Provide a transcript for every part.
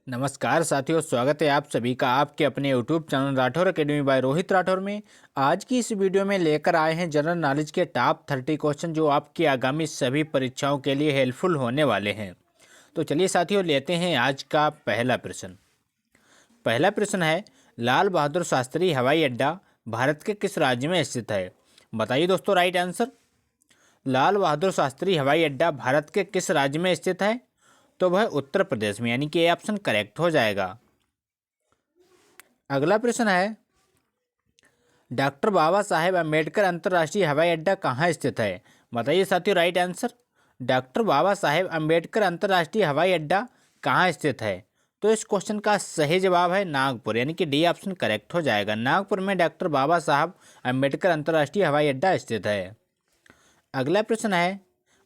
नमस्कार साथियों, स्वागत है आप सभी का आपके अपने YouTube channel Rathore academy by Rohit Rathore में। आज की इस वीडियो में लेकर आए हैं जनरल नॉलेज के टॉप 30 क्वेश्चन जो आपकी आगामी सभी परीक्षाओं के लिए हेल्पफुल होने वाले हैं। तो चलिए साथियों, लेते हैं आज का पहला प्रश्न। पहला प्रश्न है, लाल बहादुर शास्त्री हवाई अड्डा भारत के किस राज्य में स्थित है? बताइए दोस्तों राइट आंसर। लाल बहादुर शास्त्री हवाई अड्डा भारत के किस राज्य में स्थित है? तो वह उत्तर प्रदेश में, यानी कि ये ऑप्शन करेक्ट हो जाएगा। अगला प्रश्न है, डॉक्टर बाबा साहेब अम्बेडकर अंतर्राष्ट्रीय हवाई अड्डा कहाँ स्थित है? बताइए साथियों right answer. Doctor Baba Saheb Ambedkar अंतर्राष्ट्रीय हवाई अड्डा कहाँ स्थित है? तो इस क्वेश्चन का सही जवाब है नागपुर, यानी कि डी ऑप्शन करेक्ट हो जाएगा। नागपुर में डॉक्टर बाबा साहब अम्बेडकर अंतर्राष्ट्रीय हवाई अड्डा स्थित है। अगला प्रश्न है,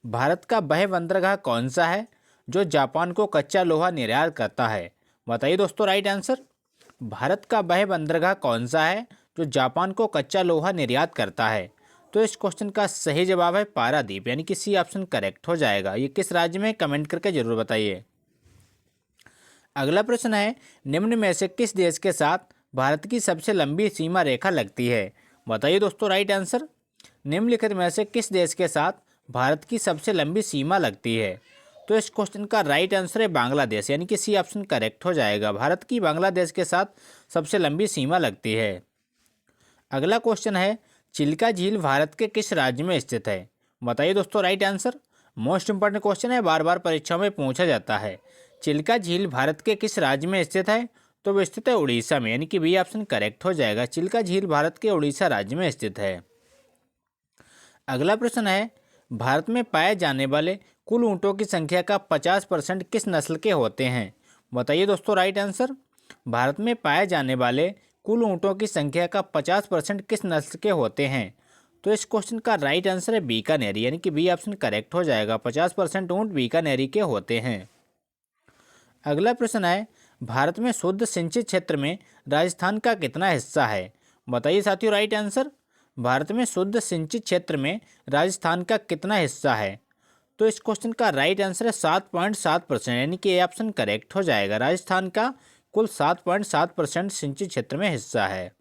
भारत का वह बंदरगाह कौन सा है जो जापान को कच्चा लोहा निर्यात करता है? बताइए दोस्तों राइट आंसर। भारत का वह बंदरगाह कौन सा है जो जापान को कच्चा लोहा निर्यात करता है? तो इस क्वेश्चन का सही जवाब है पारादीप, यानी कि सी ऑप्शन करेक्ट हो जाएगा। ये किस राज्य में, कमेंट करके जरूर बताइए। अगला प्रश्न है, निम्न में से किस देश के साथ भारत की सबसे लंबी सीमा रेखा लगती है? बताइए दोस्तों राइट आंसर। निम्नलिखित में से किस देश के साथ भारत की सबसे लंबी सीमा लगती है? तो इस क्वेश्चन का राइट आंसर है बांग्लादेश, यानी कि सी ऑप्शन करेक्ट हो जाएगा। भारत की बांग्लादेश के साथ सबसे लंबी सीमा लगती है। अगला क्वेश्चन है, चिल्का झील भारत के किस राज्य में स्थित है? बताइए दोस्तों right answer. Most important question है, बार बार परीक्षाओं में पूछा जाता है। चिल्का झील भारत के किस राज्य में स्थित है? तो वो स्थित है उड़ीसा में, यानी कि बी ऑप्शन करेक्ट हो जाएगा। चिल्का झील भारत के उड़ीसा राज्य में स्थित है। अगला प्रश्न है, भारत में पाए जाने वाले कुल ऊँटों की संख्या का 50% किस नस्ल के होते हैं? बताइए दोस्तों राइट आंसर। भारत में पाए जाने वाले कुल ऊँटों की संख्या का 50% किस नस्ल के होते हैं? तो इस क्वेश्चन का राइट आंसर है बीकानेरी, यानी कि बी ऑप्शन करेक्ट हो जाएगा। 50% ऊँट बीकानेरी के होते हैं। अगला प्रश्न है, भारत में शुद्ध सिंचित क्षेत्र में राजस्थान का कितना हिस्सा है? बताइए साथियों राइट आंसर। भारत में शुद्ध सिंचित क्षेत्र में राजस्थान का कितना हिस्सा है? तो इस क्वेश्चन का राइट आंसर है 7.7%, यानी कि ए ऑप्शन करेक्ट हो जाएगा। राजस्थान का कुल 7.7% सिंचित क्षेत्र में हिस्सा है।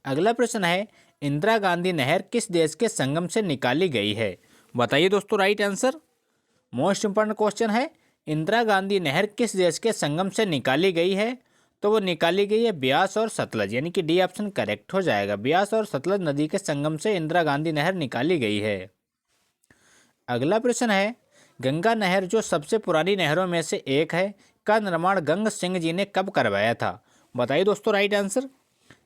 अगला प्रश्न है, इंदिरा गांधी नहर किस देश के संगम से निकाली गई है? बताइए दोस्तों right answer. Most important question है, इंदिरा गांधी नहर किस देश के संगम से निकाली गई है? तो वो निकाली गई है ब्यास और सतलज, यानी कि डी ऑप्शन करेक्ट हो जाएगा। ब्यास और सतलज नदी के संगम से इंदिरा गांधी नहर निकाली गई है। अगला प्रश्न है, गंगा नहर जो सबसे पुरानी नहरों में से एक है का निर्माण गंग सिंह जी ने कब करवाया था? बताइए दोस्तों राइट आंसर।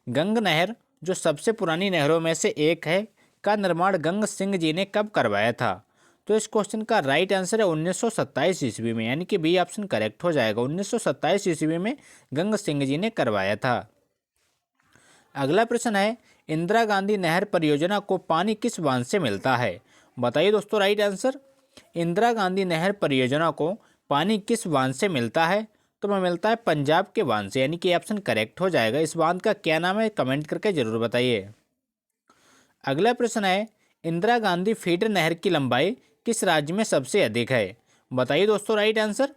गंग नहर जो सबसे पुरानी नहरों में से एक है का निर्माण गंग सिंह जी ने कब करवाया था? तो इस क्वेश्चन का राइट आंसर है 1927 ईस्वी में, यानी कि बी ऑप्शन करेक्ट हो जाएगा। 1927 ईस्वी में गंग सिंह जी ने करवाया था। अगला प्रश्न है, इंदिरा गांधी नहर परियोजना को पानी किस बांध से मिलता है? बताइए दोस्तों राइट आंसर। इंदिरा गांधी नहर परियोजना को पानी किस बांध से मिलता है? तो वह मिलता है पंजाब के बांध से, यानी कि ऑप्शन करेक्ट हो जाएगा। इस बांध का क्या नाम है, कमेंट करके जरूर बताइए। अगला प्रश्न है, इंदिरा गांधी फीडर नहर की लंबाई किस राज्य में सबसे अधिक है? बताइए दोस्तों right answer.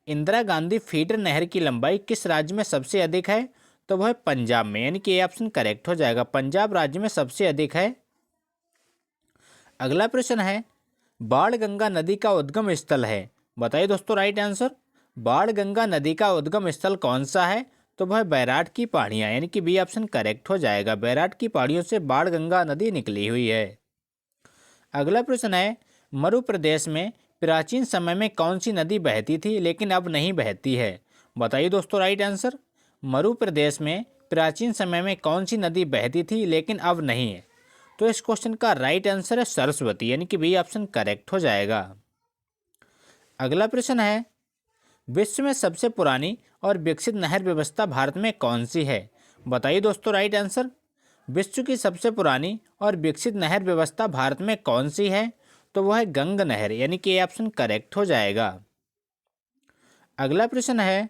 Indira Gandhi feeder नहर की लंबाई किस राज्य में सबसे अधिक है? तो वह पंजाब में, यानी कि ऑप्शन करेक्ट हो जाएगा। पंजाब राज्य में सबसे अधिक है। अगला प्रश्न है, बाण गंगा नदी का उद्गम स्थल है। बताइए दोस्तों राइट आंसर। बाण गंगा नदी का उद्गम स्थल कौन सा है? तो वह बैराट की पहाड़ियाँ, यानी कि बी ऑप्शन करेक्ट हो जाएगा। बैराट की पहाड़ियों से बाण गंगा नदी निकली हुई है। अगला प्रश्न है, मरु प्रदेश में प्राचीन समय में कौन सी नदी बहती थी लेकिन अब नहीं बहती है? बताइए दोस्तों राइट आंसर। मरु प्रदेश में प्राचीन समय में कौन सी नदी बहती थी लेकिन अब नहीं है? तो इस क्वेश्चन का राइट आंसर है सरस्वती, यानी कि बी ऑप्शन करेक्ट हो जाएगा। अगला प्रश्न है, विश्व में सबसे पुरानी और विकसित नहर व्यवस्था भारत में कौन सी है? बताइए दोस्तों राइट आंसर। विश्व की सबसे पुरानी और विकसित नहर व्यवस्था भारत में कौन सी है? तो वह है गंग नहर, यानी कि ऑप्शन करेक्ट हो जाएगा। अगला प्रश्न है,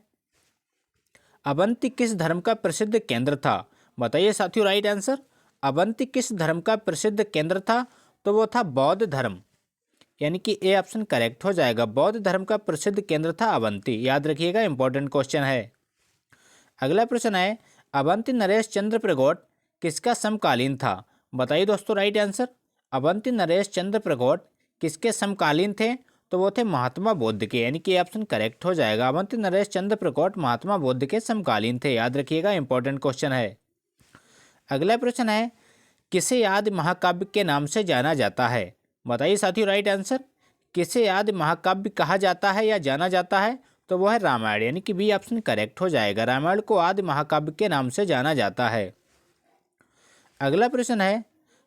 अवंती किस धर्म का प्रसिद्ध केंद्र था? बताइए साथियों राइट आंसर। अवंती किस धर्म का प्रसिद्ध केंद्र था? तो वो था बौद्ध धर्म। यानी कि ए ऑप्शन करेक्ट हो जाएगा। बौद्ध धर्म का प्रसिद्ध केंद्र था अवंती, याद रखिएगा, इंपॉर्टेंट क्वेश्चन है। अगला प्रश्न है, अवंती नरेश चंद्र प्रगोट किसका समकालीन था? बताइए दोस्तों राइट आंसर। अवंती नरेश चंद्र प्रगोट किसके समकालीन थे? तो वो थे महात्मा बुद्ध के, यानी कि ऑप्शन करेक्ट हो जाएगा। अवंती नरेश चंद्र प्रगोट महात्मा बुद्ध के समकालीन थे, याद रखिएगा, इंपॉर्टेंट क्वेश्चन है। अगला प्रश्न है, किसे आदि महाकाव्य के नाम से जाना जाता है? बताइए साथियों राइट आंसर। किसे आदि महाकाव्य कहा जाता है या जाना जाता है? तो वो है रामायण, यानी कि बी ऑप्शन करेक्ट हो जाएगा। रामायण को आदि महाकाव्य के नाम से जाना जाता है। अगला प्रश्न है,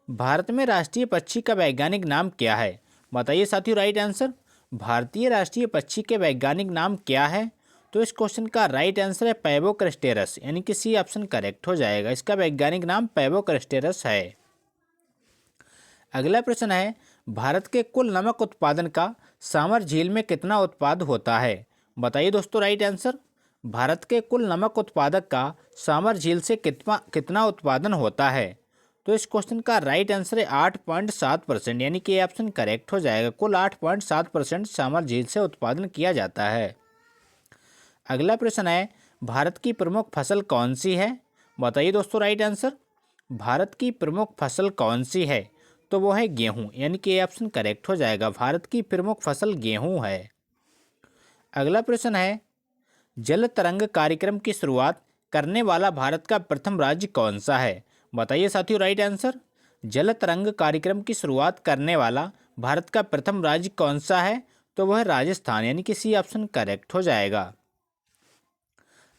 भारत में राष्ट्रीय पक्षी का वैज्ञानिक नाम क्या है? बताइए साथियों राइट आंसर। भारतीय राष्ट्रीय पक्षी के वैज्ञानिक नाम क्या है? तो इस क्वेश्चन का राइट आंसर है पैवोक्रेस्टेरस, यानी कि सी ऑप्शन करेक्ट हो जाएगा। इसका वैज्ञानिक नाम पैवोक्रेस्टेरस है। अगला प्रश्न है, भारत के कुल नमक उत्पादन का सामर झील में कितना उत्पाद होता है? बताइए दोस्तों राइट आंसर। भारत के कुल नमक उत्पादक का सामर झील से कितना उत्पादन होता है? तो इस क्वेश्चन का राइट आंसर है 8.7%, यानी कि ये ऑप्शन करेक्ट हो जाएगा। कुल 8.7% सामर झील से उत्पादन किया जाता है। अगला प्रश्न है, भारत की प्रमुख फसल कौन सी है? बताइए दोस्तों राइट आंसर। भारत की प्रमुख फसल कौन सी है? तो वो है गेहूं, यानी कि ये ऑप्शन करेक्ट हो जाएगा। भारत की प्रमुख फसल गेहूं है। अगला प्रश्न है, जल तरंग कार्यक्रम की शुरुआत करने वाला भारत का प्रथम राज्य कौन सा है? बताइए साथियों राइट आंसर। जल तरंग कार्यक्रम की शुरुआत करने वाला भारत का प्रथम राज्य कौन सा है? तो वह है राजस्थान, यानी कि सी ऑप्शन करेक्ट हो जाएगा।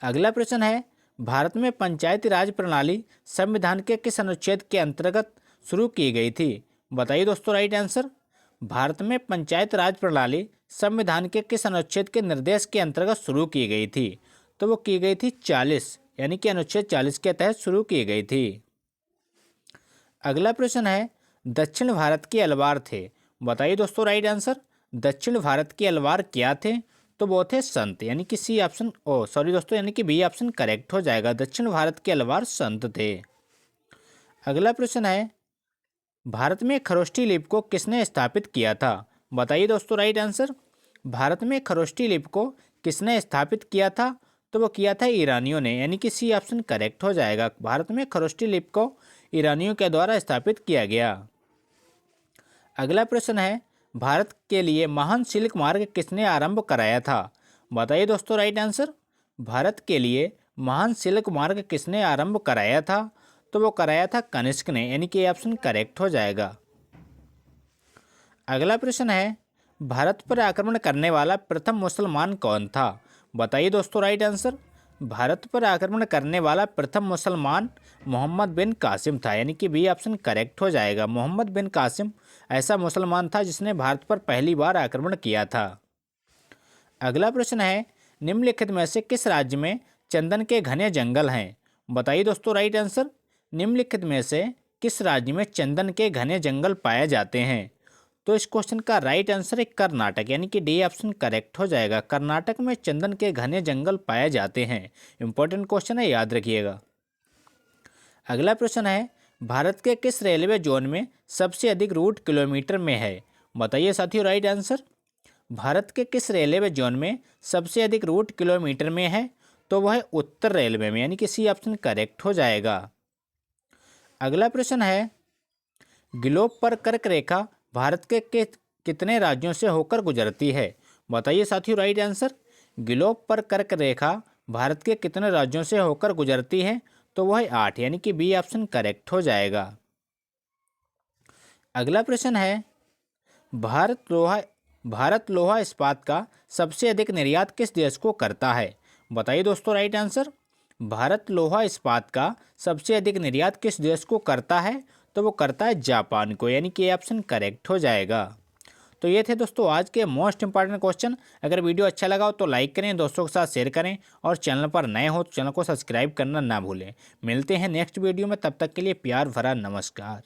अगला प्रश्न है, भारत में पंचायती राज प्रणाली संविधान के किस अनुच्छेद के अंतर्गत शुरू की गई थी? बताइए दोस्तों राइट आंसर। भारत में पंचायत राज प्रणाली संविधान के किस अनुच्छेद के निर्देश के अंतर्गत शुरू की गई थी? तो वो की गई थी 40, यानी कि अनुच्छेद 40 के तहत शुरू की गई थी। अगला प्रश्न है, दक्षिण भारत के अलवार थे। बताइए दोस्तों राइट आंसर। दक्षिण भारत के अलवार क्या थे? तो वो थे संत, यानी कि सी ऑप्शन सॉरी दोस्तों, यानी कि बी ऑप्शन करेक्ट हो जाएगा। दक्षिण भारत के अलवार संत थे। अगला प्रश्न है, भारत में खरोष्ठी लिपि को किसने स्थापित किया था? बताइए दोस्तों राइट आंसर। भारत में खरोष्ठी लिपि को किसने स्थापित किया था? तो वो किया था ईरानियों ने, यानी कि सी ऑप्शन करेक्ट हो जाएगा। भारत में खरोष्ठी लिपि को ईरानियों के द्वारा स्थापित किया गया। अगला प्रश्न है, भारत के लिए महान सिल्क मार्ग किसने आरंभ कराया था? बताइए दोस्तों राइट आंसर। भारत के लिए महान सिल्क मार्ग किसने आरंभ कराया था? तो वो कराया था कनिष्क ने, यानी कि ऑप्शन करेक्ट हो जाएगा। अगला प्रश्न है, भारत पर आक्रमण करने वाला प्रथम मुसलमान कौन था? बताइए दोस्तों राइट आंसर। भारत पर आक्रमण करने वाला प्रथम मुसलमान मोहम्मद बिन कासिम था, यानी कि बी ऑप्शन करेक्ट हो जाएगा। मोहम्मद बिन कासिम ऐसा मुसलमान था जिसने भारत पर पहली बार आक्रमण किया था। अगला प्रश्न है, निम्नलिखित में से किस राज्य में चंदन के घने जंगल हैं? बताइए दोस्तों राइट आंसर। निम्नलिखित में से किस राज्य में चंदन के घने जंगल पाए जाते हैं? तो इस क्वेश्चन का राइट आंसर है कर्नाटक, यानी कि डी ऑप्शन करेक्ट हो जाएगा। कर्नाटक में चंदन के घने जंगल पाए जाते हैं। इंपॉर्टेंट क्वेश्चन है, याद रखिएगा। अगला प्रश्न है, भारत के किस रेलवे जोन में सबसे अधिक रूट किलोमीटर में है? बताइए साथियों राइट आंसर। भारत के किस रेलवे जोन में सबसे अधिक रूट किलोमीटर में है? तो वह है उत्तर रेलवे में, यानी कि सी ऑप्शन करेक्ट हो जाएगा। अगला प्रश्न है, ग्लोब पर कर्क रेखा भारत के कितने राज्यों से होकर गुजरती है? बताइए साथियों राइट आंसर। ग्लोब पर कर्क रेखा भारत के कितने राज्यों से होकर गुजरती है? तो वह है 8, यानी कि बी ऑप्शन करेक्ट हो जाएगा। अगला प्रश्न है, भारत लोहा इस्पात का सबसे अधिक निर्यात किस देश को करता है? बताइए दोस्तों राइट आंसर। भारत लोहा इस्पात का सबसे अधिक निर्यात किस देश को करता है? तो वो करता है जापान को, यानी कि ये ऑप्शन करेक्ट हो जाएगा। तो ये थे दोस्तों आज के मोस्ट इंपॉर्टेंट क्वेश्चन। अगर वीडियो अच्छा लगा हो तो लाइक करें, दोस्तों के साथ शेयर करें और चैनल पर नए हो तो चैनल को सब्सक्राइब करना ना भूलें। मिलते हैं नेक्स्ट वीडियो में, तब तक के लिए प्यार भरा नमस्कार।